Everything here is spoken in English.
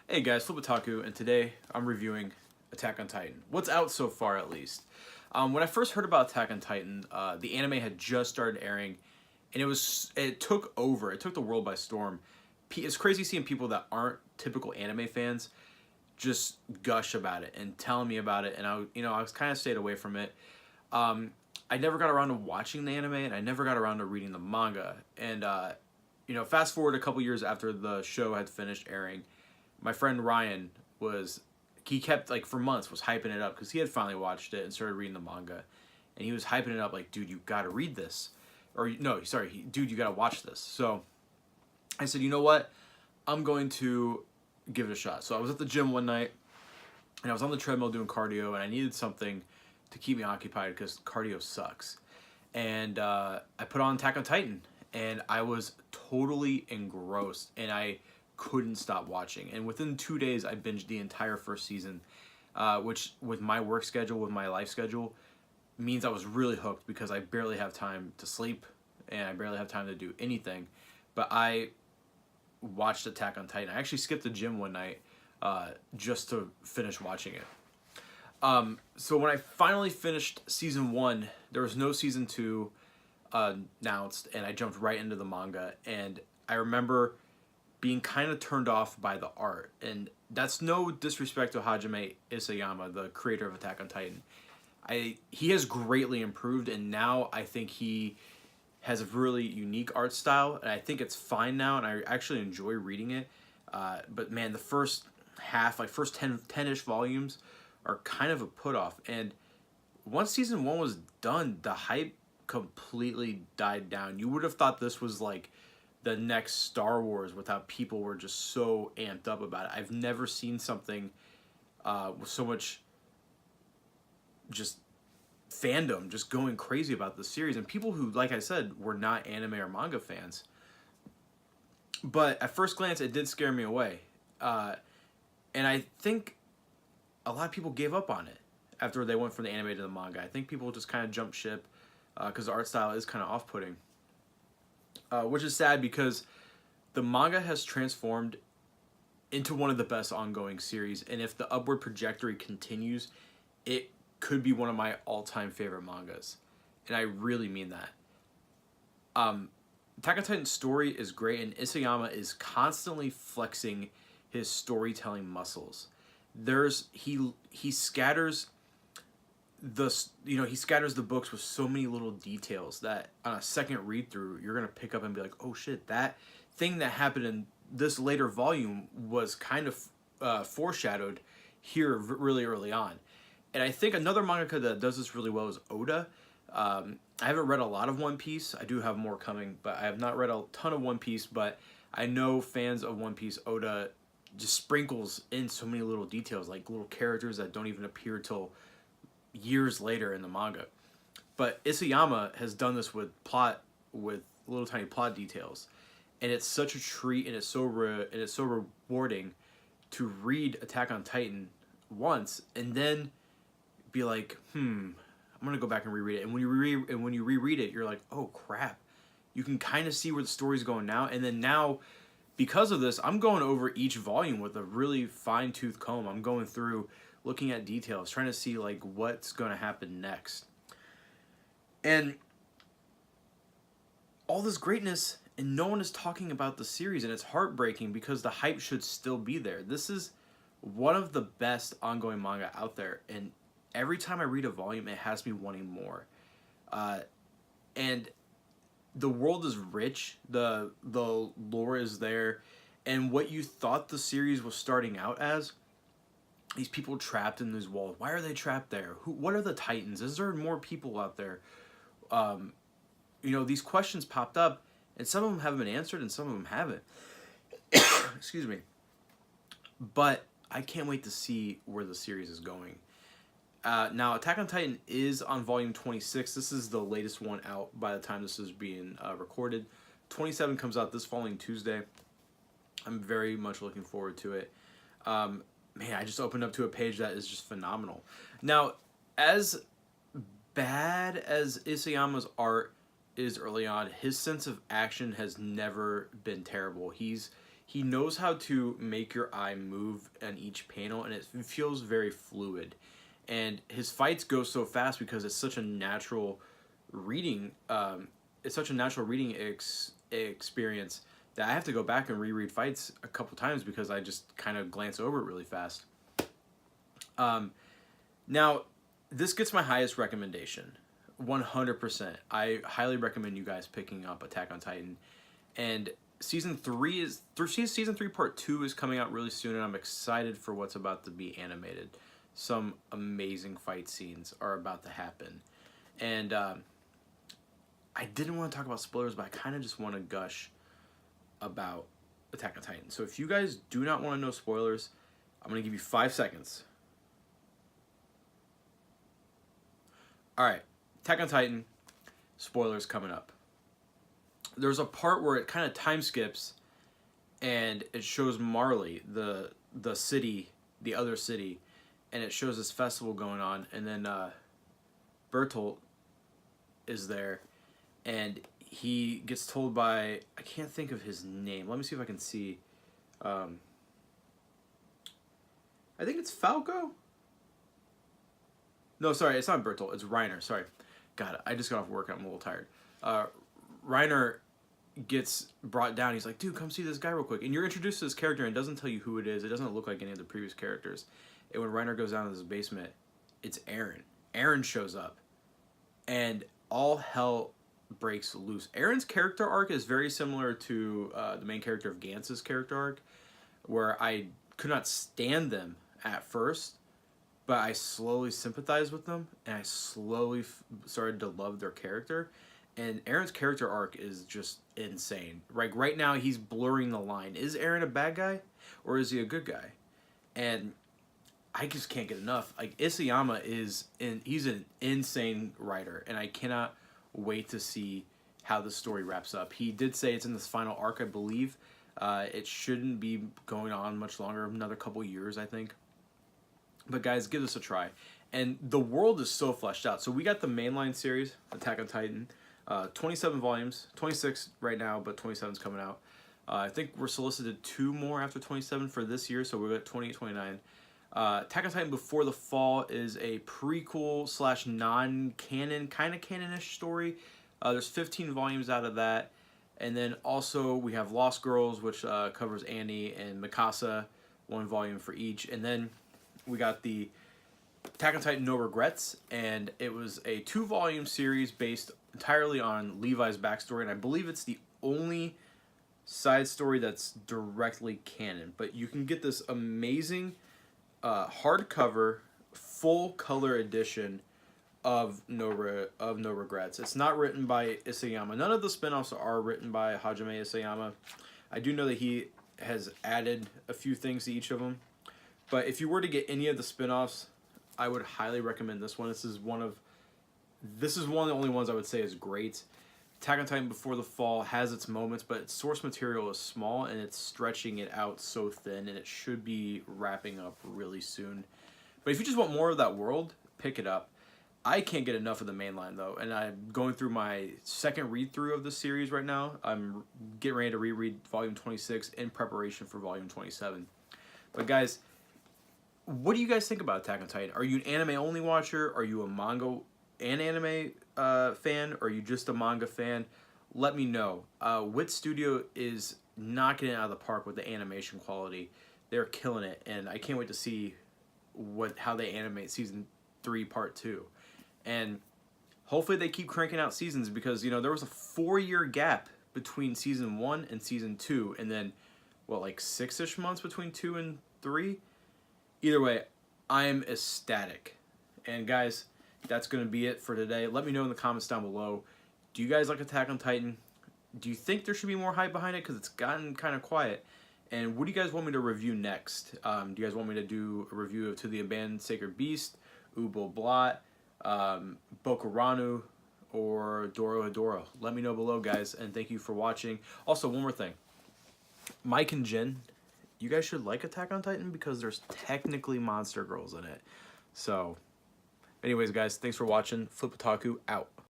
Hey guys, Flipitaku, and today I'm reviewing Attack on Titan. What's out so far, at least. When I first heard about Attack on Titan, the anime had just started airing, and it took over. It took the world by storm. It's crazy seeing people that aren't typical anime fans just gush about it and telling me about it, and I was kind of stayed away from it. I never got around to watching the anime, and I never got around to reading the manga. And fast forward a couple years after the show had finished airing, my friend Ryan he kept, like, for months was hyping it up because he had finally watched it and started reading the manga, and he was hyping it up like, dude, you gotta read this, or no, sorry, dude, you gotta watch this. So I said, you know what, I'm going to give it a shot. So I was at the gym one night and I was on the treadmill doing cardio, and I needed something to keep me occupied because cardio sucks. And I put on Attack on Titan, and I was totally engrossed, and I couldn't stop watching. And within 2 days, I binged the entire first season, which, with my work schedule, with my life schedule, means I was really hooked because I barely have time to sleep and I barely have time to do anything. But I watched Attack on Titan. I actually skipped the gym one night just to finish watching it. So when I finally finished season 1, there was no season 2 announced, and I jumped right into the manga. And I remember being kind of turned off by the art, and that's no disrespect to Hajime Isayama, the creator of Attack on Titan. He has greatly improved, and now I think he has a really unique art style, and I think it's fine now, and I actually enjoy reading it. But man, the first half, like first 10-ish volumes, are kind of a put off. And once season 1 was done, the hype completely died down. You would have thought this was like the next Star Wars, with how people were just so amped up about it. I've never seen something with so much just fandom, just going crazy about the series, and people who, like I said, were not anime or manga fans. But at first glance, it did scare me away, and I think a lot of people gave up on it after they went from the anime to the manga. I think people just kind of jumped ship because the art style is kind of off-putting. Which is sad because the manga has transformed into one of the best ongoing series, and if the upward trajectory continues, it could be one of my all-time favorite mangas, and I really mean that. Attack on Titan's story is great, and Isayama is constantly flexing his storytelling muscles. He scatters he scatters the books with so many little details that on a second read through, you're gonna pick up and be like, oh shit, that thing that happened in this later volume was kind of foreshadowed here really early on. And I think another mangaka that does this really well is Oda. I haven't read a lot of One Piece. I do have more coming, but I have not read a ton of One Piece. But I know fans of One Piece, Oda just sprinkles in so many little details, like little characters that don't even appear till years later in the manga. But Isayama has done this with little tiny plot details, and it's such a treat, and it's so rewarding to read Attack on Titan once and then be like, I'm gonna go back and reread it. And when you reread it, you're like, oh crap, you can kind of see where the story's going now. And then now, because of this, I'm going over each volume with a really fine-tooth comb. I'm going through, looking at details, trying to see like what's going to happen next. And all this greatness, and no one is talking about the series, and it's heartbreaking because the hype should still be there. This is one of the best ongoing manga out there, and every time I read a volume, it has me wanting more. And the world is rich, the lore is there, and what you thought the series was starting out as, these people trapped in these walls. Why are they trapped there? What are the Titans? Is there more people out there? These questions popped up, and some of them haven't been answered, and some of them haven't. Excuse me. But I can't wait to see where the series is going. Now, Attack on Titan is on volume 26. This is the latest one out by the time this is being recorded. 27 comes out this following Tuesday. I'm very much looking forward to it. Man, I just opened up to a page that is just phenomenal. Now, as bad as Isayama's art is early on, his sense of action has never been terrible. He he knows how to make your eye move on each panel, and it feels very fluid. And his fights go so fast because it's such a natural reading. It's such a natural reading experience that I have to go back and reread fights a couple times because I just kind of glance over it really fast. Now, this gets my highest recommendation, 100%. I highly recommend you guys picking up Attack on Titan, and season 3 part 2 is coming out really soon, and I'm excited for what's about to be animated. Some amazing fight scenes are about to happen, and I didn't want to talk about spoilers, but I kind of just want to gush about Attack on Titan. So if you guys do not want to know spoilers, I'm going to give you 5 seconds. Alright, Attack on Titan, spoilers coming up. There's a part where it kind of time skips, and it shows Marley, the city, the other city, and it shows this festival going on, and then Bertolt is there, and he gets told by, I can't think of his name. Let me see if I can see. I think it's Falco? No, sorry, it's not Bertolt. It's Reiner. Sorry. God, I just got off work. I'm a little tired. Reiner gets brought down. He's like, dude, come see this guy real quick. And you're introduced to this character, and it doesn't tell you who it is. It doesn't look like any of the previous characters. And when Reiner goes down to this basement, it's Eren. Eren shows up, and all hell breaks loose. Eren's character arc is very similar to the main character of Gantz's character arc, where I could not stand them at first, but I slowly sympathized with them, and I slowly started to love their character. And Eren's character arc is just insane. Like right now, he's blurring the line. Is Eren a bad guy, or is he a good guy? And I just can't get enough. Like Isayama he's an insane writer, and I cannot wait to see how the story wraps up. He did say it's in this final arc, I believe. It shouldn't be going on much longer, another couple years, I think. But guys, give this a try. And the world is so fleshed out. So we got the mainline series, Attack on Titan, 27 volumes, 26 right now, but 27's coming out. I think we're solicited 2 more after 27 for this year, so we're at 28, 29. Attack on Titan Before the Fall is a prequel / non-canon, kind of canon-ish story. There's 15 volumes out of that. And then also we have Lost Girls, which covers Annie and Mikasa, 1 volume for each. And then we got the Attack on Titan No Regrets, and it was a 2-volume series based entirely on Levi's backstory, and I believe it's the only side story that's directly canon. But you can get this amazing hardcover, full-color edition of No Regrets. It's not written by Isayama. None of the spin-offs are written by Hajime Isayama. I do know that he has added a few things to each of them. But if you were to get any of the spin-offs, I would highly recommend this one. This is one of the only ones I would say is great. Attack on Titan Before the Fall has its moments, but its source material is small, and it's stretching it out so thin, and it should be wrapping up really soon. But if you just want more of that world, pick it up. I can't get enough of the mainline, though, and I'm going through my second read-through of the series right now. I'm getting ready to reread Volume 26 in preparation for Volume 27. But guys, what do you guys think about Attack on Titan? Are you an anime-only watcher? Are you a manga and anime fan? Or are you just a manga fan? Let me know. Wit Studio is knocking it out of the park with the animation quality. They're killing it, and I can't wait to see how they animate Season 3 Part 2. And hopefully they keep cranking out seasons, because, you know, there was a 4-year gap between Season 1 and Season 2, and then, what, like 6-ish months between 2 and 3? Either way, I'm ecstatic. And guys, that's going to be it for today. Let me know in the comments down below. Do you guys like Attack on Titan? Do you think there should be more hype behind it? Because it's gotten kind of quiet. And what do you guys want me to review next? Do you guys want me to do a review of To the Abandoned Sacred Beast, Ubo Blot, Bokuranu, or Doro Hedoro? Let me know below, guys. And thank you for watching. Also, one more thing. Mike and Jen, you guys should like Attack on Titan because there's technically monster girls in it. So, anyways, guys, thanks for watching. Flip Otaku out.